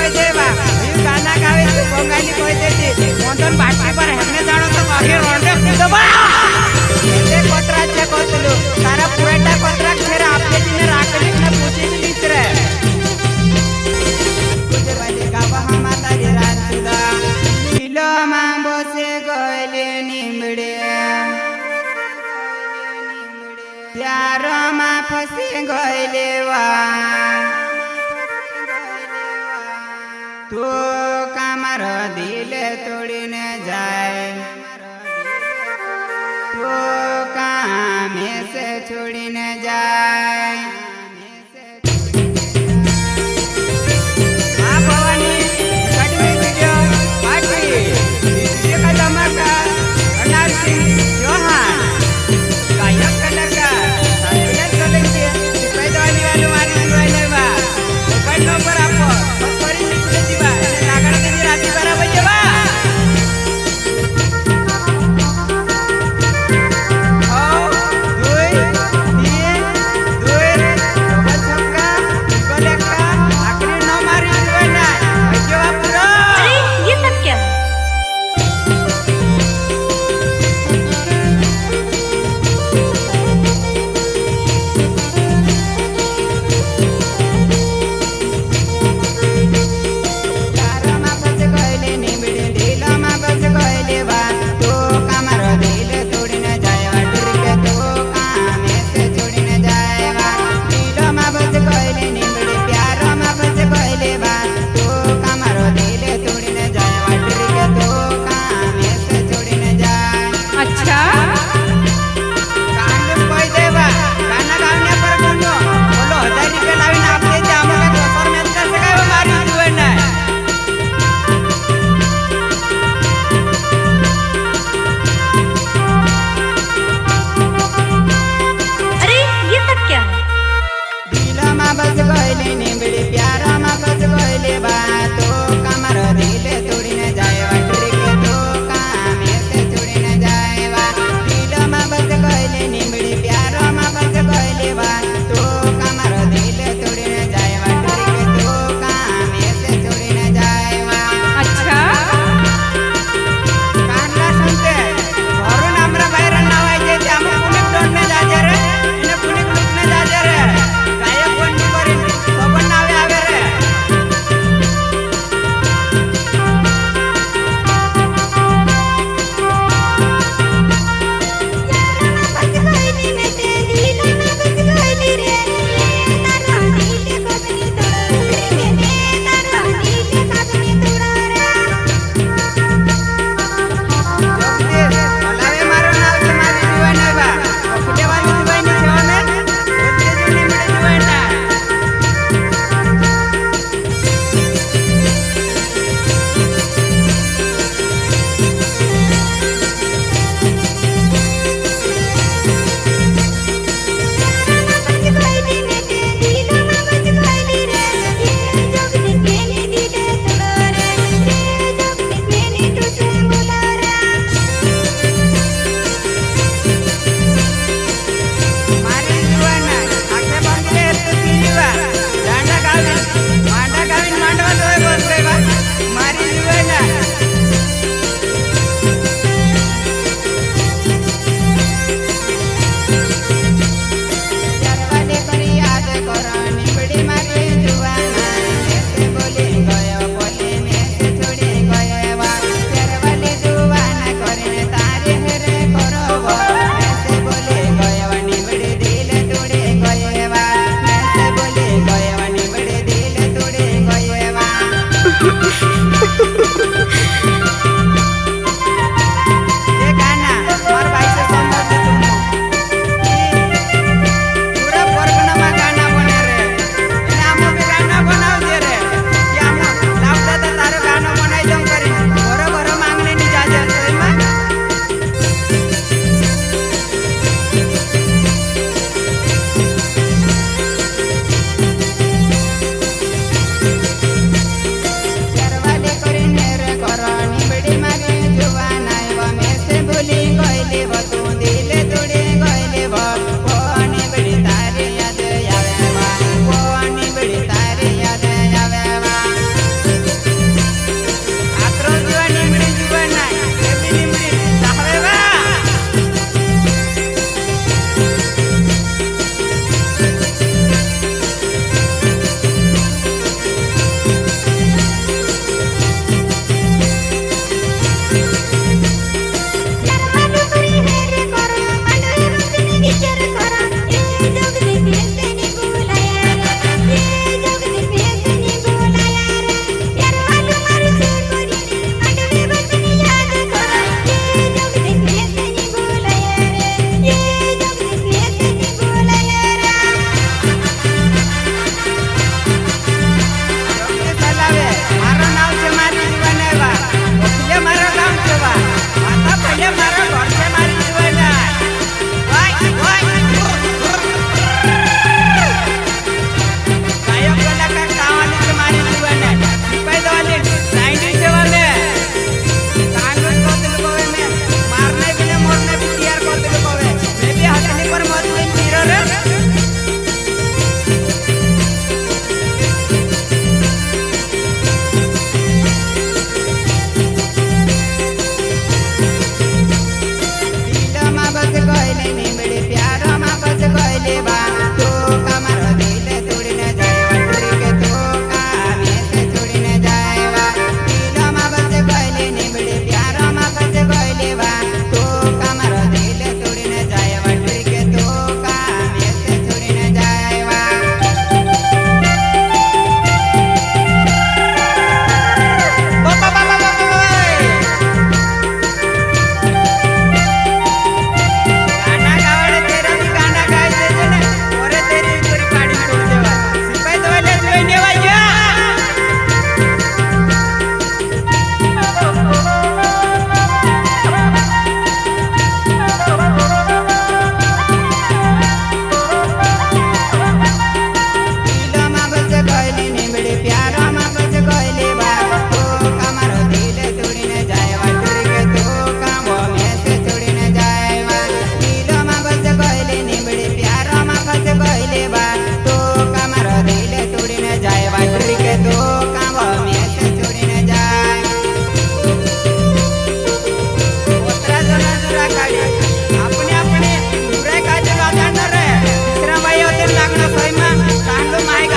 कोई देवा ये गाना गावे तो बंगाली कोई देती मोंदन बाटी पर हमने जानो तो आगे रोंडे दबा ये कोतरा छे कोतलू तारा पुरेटा कोतरा छेरा आपके दिन राकली ने पूछी लीतरे कुछ वाली गावा हमाता रे रातुदा किलो मां बसे गले निमड़े प्यार मां फसी गले वा तो कामर दिल तोड़ी न जाए तो काम से छोड़ी न जाए हाँ भवानी कटवी वीडियो पार्टी ये का धमाका अनार सिंह चौहान गायक कलाकार संतुलन सोलंकी पैदा वाली मारी जुआले बा मोबाइल नंबर आपको बस गइले निमड़े प्यारा